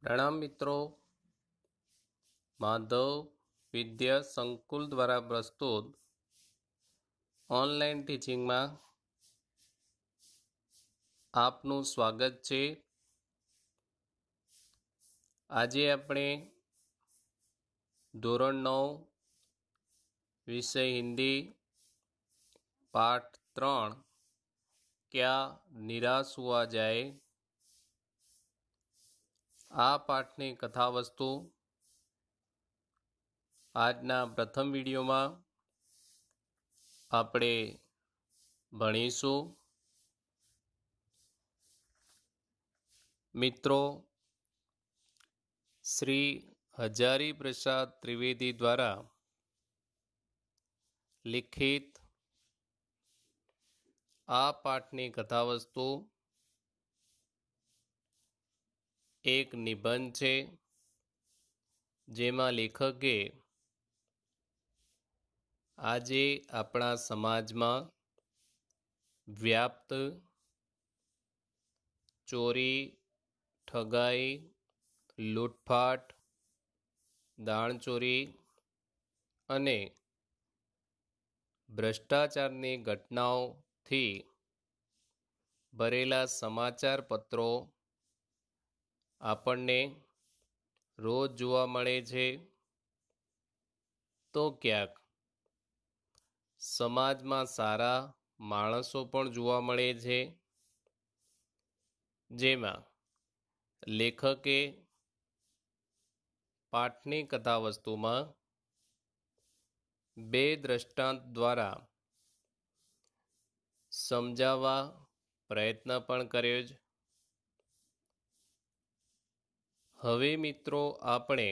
प्रणाम मित्रों। माधव विद्या संकुल द्वारा प्रस्तुत ऑनलाइन टीचिंग में आपनु स्वागत है। આજે આપણે ધોરણ 9 વિષય હિન્દી પાઠ 3 क्या निराश हुआ जाए आ पाठनी कथा वस्तु आजना प्रथम विडियो में आपणे भणीशुं। मित्रों, श्री हजारी प्रसाद त्रिवेदी द्वारा लिखित आ पाठनी कथावस्तु एक निबंध है, जेमा लेखके आजे अपना समाज में व्याप्त चोरी, ठगाई, लूटफाट, दाणचोरी अने भ्रष्टाचारनी घटनाओं थी भरेला समाचार पत्रों आपणने रोज जोवा मळे छे। तो क्यांक समाज में सारा माणसों पण जोवा मळे छे, जेमा लेखके पाठनी कथा वस्तु में बे दृष्टांत द्वारा समजावा प्रयत्न पण कर्यो ज। हवे मित्रों, आपणे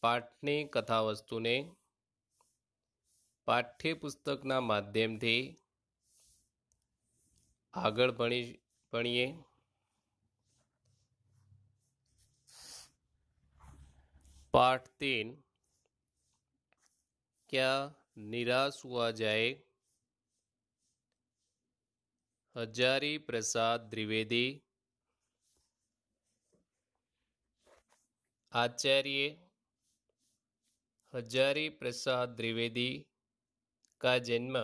पाठनी कथा वस्तु ने पाठ्यपुस्तकना माध्यमथी आगळ भणीए। पाठ 3 क्या निराश हुआ जाए। हजारी प्रसाद द्विवेदी, आचार्य हजारी प्रसाद द्विवेदी का जन्म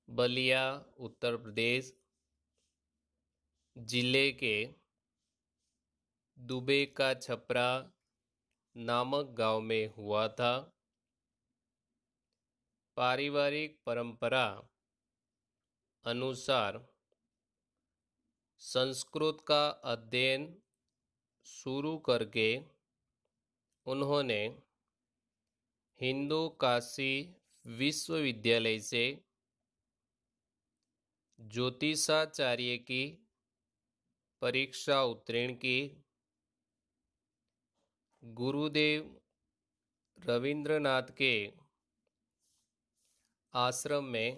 बलिया उत्तर प्रदेश जिले के दुबे का छपरा नामक गांव में हुआ था। पारिवारिक परंपरा अनुसार संस्कृत का अध्ययन शुरू करके उन्होंने हिंदू काशी विश्वविद्यालय से ज्योतिषाचार्य की परीक्षा उत्तीर्ण की। गुरुदेव रविंद्रनाथ के आश्रम में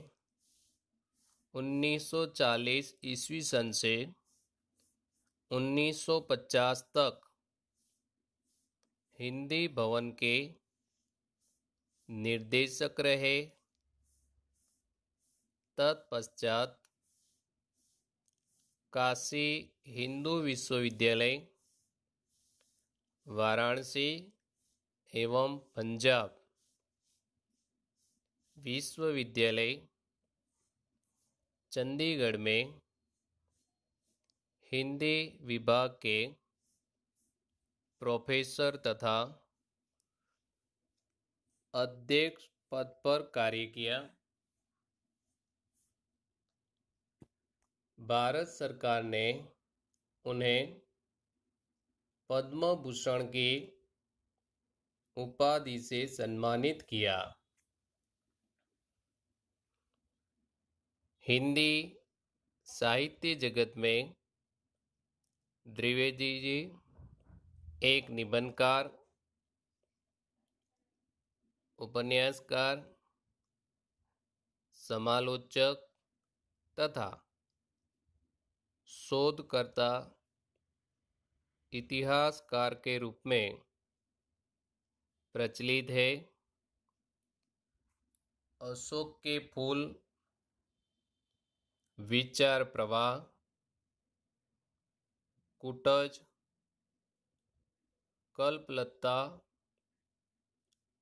1940 ईस्वी सन से 1950 तक हिंदी भवन के निर्देशक रहे। तत्पश्चात काशी हिंदू विश्वविद्यालय, वाराणसी एवं पंजाब विश्वविद्यालय चंडीगढ़ में हिंदी विभाग के प्रोफेसर तथा अध्यक्ष पद पर कार्य किया। भारत सरकार ने उन्हें पद्म भूषण की उपाधि से सम्मानित किया। हिंदी साहित्य जगत में द्विवेदी जी एक निबंधकार, उपन्यासकार, समालोचक तथा शोधकर्ता, इतिहासकार के रूप में प्रचलित है। अशोक के फूल, विचार प्रवाह, कूटज, कल्पलता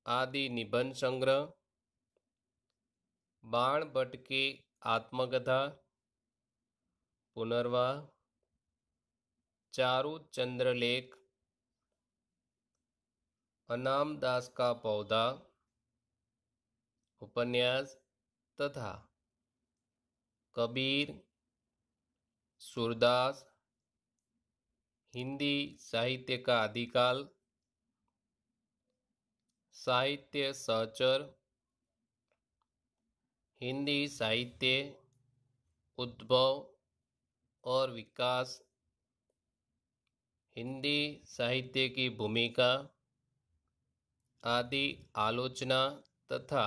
आदि निबंध संग्रह, बाणभट्ट की आत्मकथा, पुनर्वाह, चारु चंद्रलेख, अनामदास का पौधा, उपन्यास तथा कबीर, सूरदास, हिंदी साहित्य का आदिकाल, साहित्य सहचर, हिंदी साहित्य उद्भव और विकास, हिंदी साहित्य की भूमिका आदि आलोचना तथा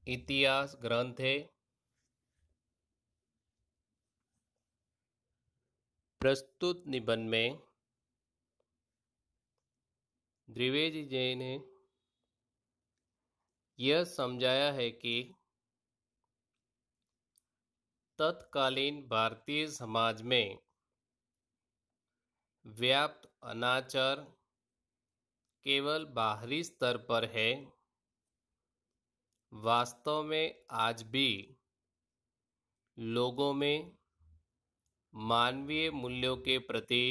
इतिहास ग्रंथ है। प्रस्तुत निबंध में द्विवेदी जी ने यह समझाया है कि तत्कालीन भारतीय समाज में व्याप्त अनाचार केवल बाहरी स्तर पर है। वास्तव में आज भी लोगों में मानवीय मूल्यों के प्रति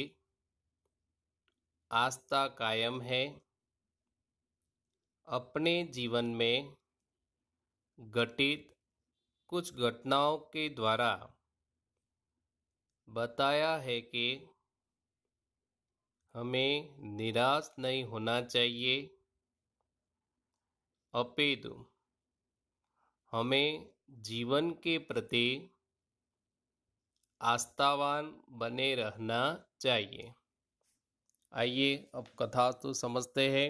आस्था कायम है। अपने जीवन में घटित कुछ घटनाओं के द्वारा बताया है कि हमें निराश नहीं होना चाहिए, अपितु हमें जीवन के प्रति आस्थावान बने रहना चाहिए। आइए अब कथा तो समझते हैं।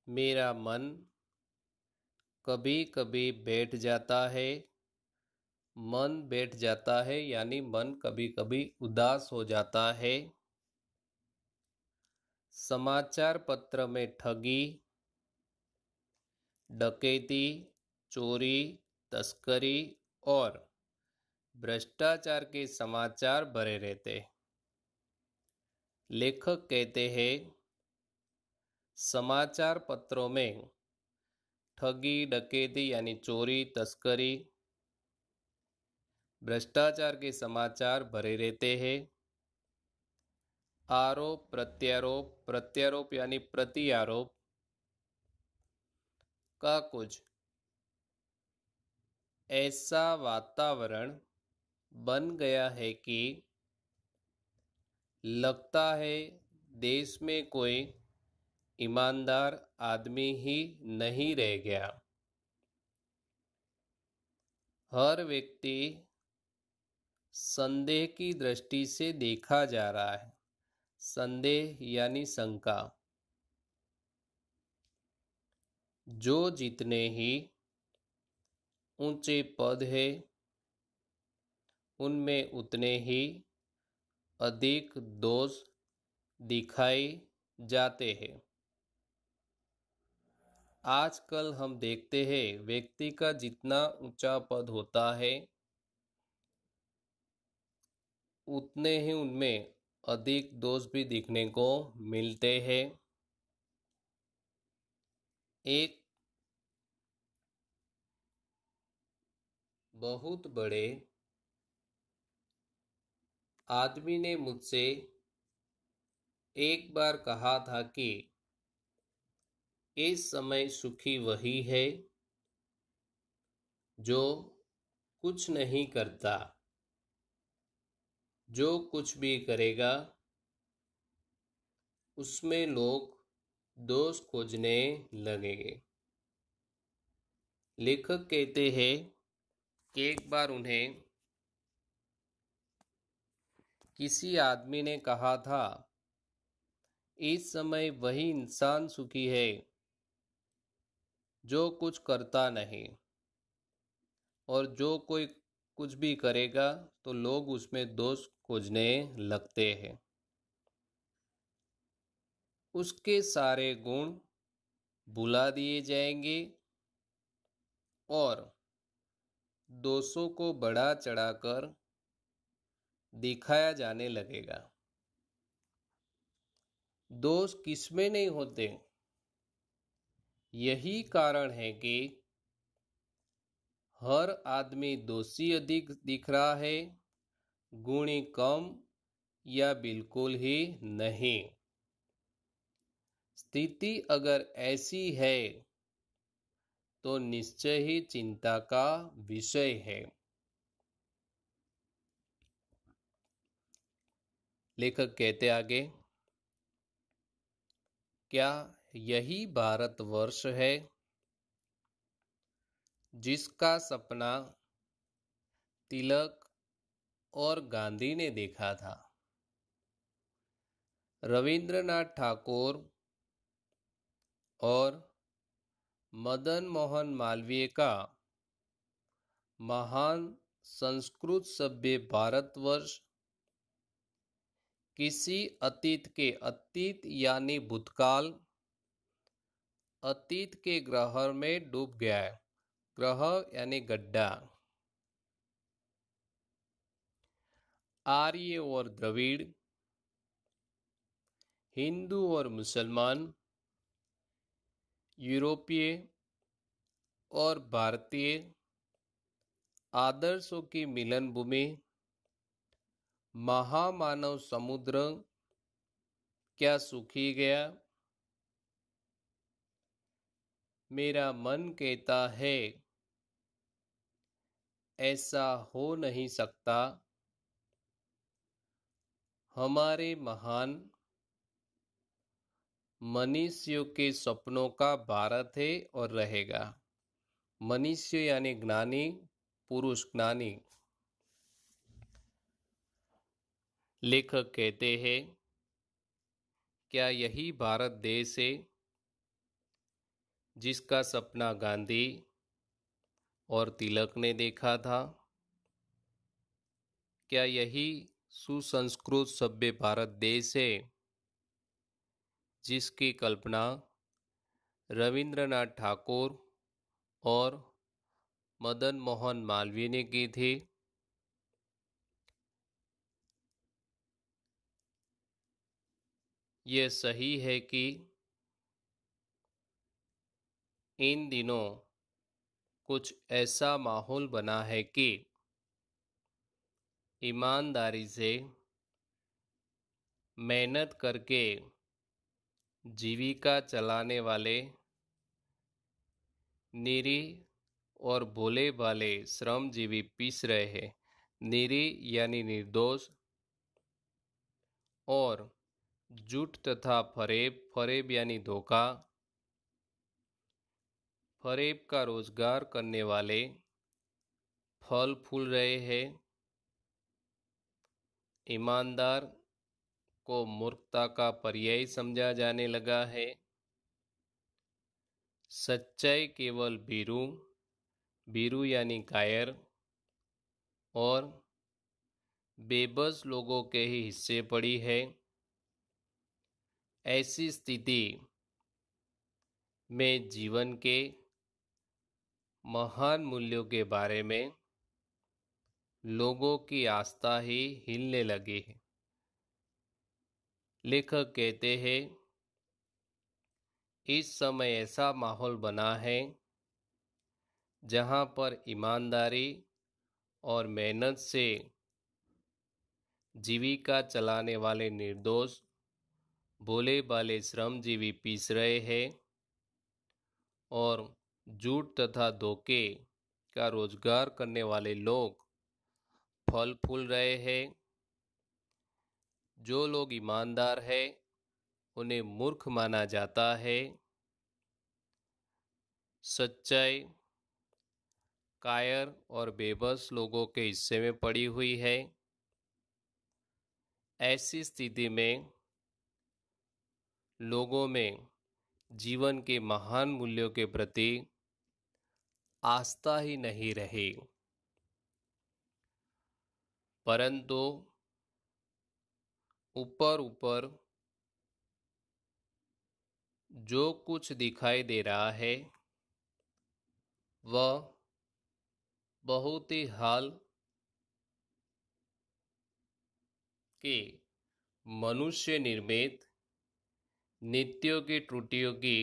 मेरा मन कभी कभी बैठ जाता है। मन बैठ जाता है यानी मन कभी कभी उदास हो जाता है। समाचार पत्र में ठगी, डकैती, चोरी, तस्करी और भ्रष्टाचार के समाचार भरे रहते। लेखक कहते हैं, समाचार पत्रों में ठगी, डकैती यानी चोरी, तस्करी, भ्रष्टाचार के समाचार भरे रहते हैं। आरोप प्रत्यारोप, प्रत्यारोप यानी प्रति आरोप का कुछ ऐसा वातावरण बन गया है कि लगता है देश में कोई ईमानदार आदमी ही नहीं रह गया। हर व्यक्ति संदेह की दृष्टि से देखा जा रहा है। संदेह यानी शंका। जो जितने ही ऊंचे पद है उनमें उतने ही अधिक दोष दिखाई जाते हैं। आजकल हम देखते हैं व्यक्ति का जितना ऊंचा पद होता है उतने ही उनमें अधिक दोष भी दिखने को मिलते हैं। एक बहुत बड़े आदमी ने मुझसे एक बार कहा था कि इस समय सुखी वही है जो कुछ नहीं करता, जो कुछ भी करेगा उसमें लोग दोष खोजने लगेंगे। लेखक कहते हैं कि एक बार उन्हें किसी आदमी ने कहा था, इस समय वही इंसान सुखी है जो कुछ करता नहीं, और जो कोई कुछ भी करेगा तो लोग उसमें दोष खोजने लगते हैं। उसके सारे गुण भुला दिए जाएंगे और दोषों को बढ़ा चढ़ाकर दिखाया जाने लगेगा। दोष किसमें नहीं होते? यही कारण है कि हर आदमी दोषी अधिक दिख रहा है, गुणी कम या बिल्कुल ही नहीं। स्थिति अगर ऐसी है तो निश्चय ही चिंता का विषय है। लेखक कहते आगे, क्या यही भारतवर्ष है जिसका सपना तिलक और गांधी ने देखा था? रविंद्रनाथ ठाकुर और मदन मोहन मालवीय का महान संस्कृत सभ्य भारतवर्ष किसी अतीत यानी भूतकाल, अतीत के ग्रह में डूब गया है। ग्रह यानी गड्ढा। आर्य और द्रविड़, हिंदू और मुसलमान, यूरोपीय और भारतीय आदर्शों की मिलन भूमि, महामानव समुद्र क्या सूखी गया? मेरा मन कहता है ऐसा हो नहीं सकता। हमारे महान मनुष्यों के सपनों का भारत है और रहेगा। मनुष्य यानी ज्ञानी पुरुष, ज्ञानी। लेखक कहते हैं, क्या यही भारत देश है जिसका सपना गांधी और तिलक ने देखा था? क्या यही सुसंस्कृत सभ्य भारत देश है जिसकी कल्पना रविंद्रनाथ ठाकुर और मदन मोहन मालवीय ने की थी? ये सही है कि इन दिनों कुछ ऐसा माहौल बना है कि ईमानदारी से मेहनत करके जीविका चलाने वाले निरीह और भोले भाले श्रमजीवी पीस रहे हैं। निरीह यानी निर्दोष और झूठ तथा फरेब, फरेब यानी धोखा, फरेब का रोजगार करने वाले फल फूल रहे हैं। ईमानदार को मूर्खता का पर्याय समझा जाने लगा है। सच्चाई केवल भीरू, भीरू यानी कायर और बेबस लोगों के ही हिस्से पड़ी है। ऐसी स्थिति में जीवन के महान मूल्यों के बारे में लोगों की आस्था ही हिलने लगी है। लेखक कहते हैं, इस समय ऐसा माहौल बना है जहां पर ईमानदारी और मेहनत से जीविका चलाने वाले निर्दोष भोले भाले श्रमजीवी पीस रहे हैं और झूठ तथा धोखे का रोजगार करने वाले लोग फल फूल रहे हैं। जो लोग ईमानदार हैं उन्हें मूर्ख माना जाता है। सच्चाई कायर और बेबस लोगों के हिस्से में पड़ी हुई है। ऐसी स्थिति में लोगों में जीवन के महान मूल्यों के प्रति आस्था ही नहीं रही, परंतु ऊपर ऊपर जो कुछ दिखाई दे रहा है वह बहुत ही हाल कि मनुष्य निर्मित नित्यों की त्रुटियों की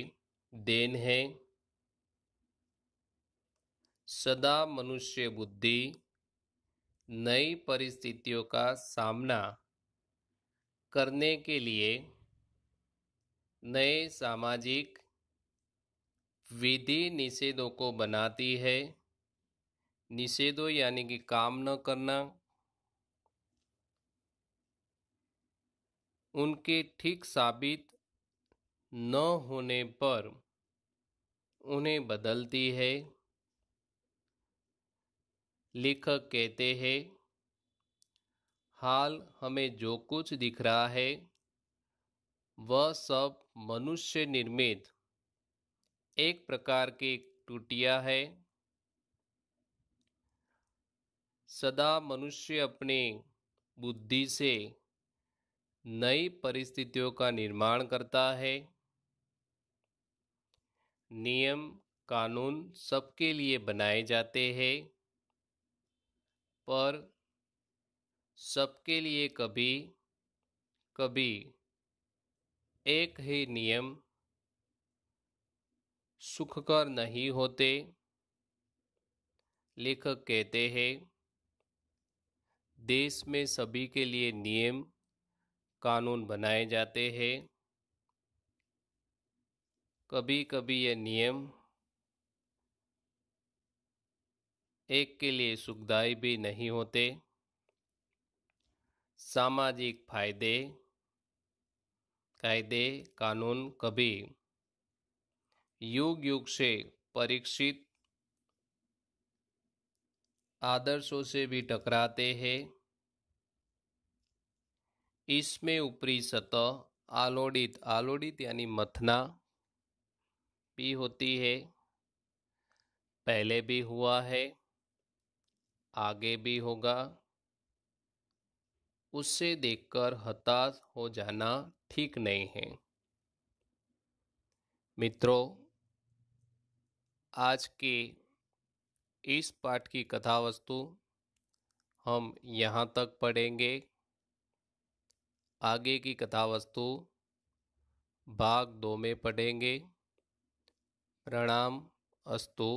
देन है। सदा मनुष्य बुद्धि नई परिस्थितियों का सामना करने के लिए नए सामाजिक विधि निषेधों को बनाती है। निषेधों यानी कि काम न करना, उनके ठीक साबित न होने पर उन्हें बदलती है। लेखक कहते हैं, हाल हमें जो कुछ दिख रहा है वह सब मनुष्य निर्मित एक प्रकार की त्रुटियां है। सदा मनुष्य अपनी बुद्धि से नई परिस्थितियों का निर्माण करता है। नियम कानून सबके लिए बनाए जाते हैं, पर सबके लिए कभी कभी एक ही नियम सुखकर नहीं होते। लेखक कहते हैं, देश में सभी के लिए नियम कानून बनाए जाते हैं। कभी कभी ये नियम एक के लिए सुखदायी भी नहीं होते। सामाजिक फायदे कायदे कानून कभी युग युग से परीक्षित आदर्शों से भी टकराते हैं। इसमें ऊपरी सतह आलोड़ित यानी मथना भी होती है। पहले भी हुआ है, आगे भी होगा। उससे देखकर हताश हो जाना ठीक नहीं है। मित्रों, आज के इस पाठ की कथा वस्तु हम यहाँ तक पढ़ेंगे। आगे की कथा वस्तु भाग 2 में पढ़ेंगे। प्रणाम अस्तु।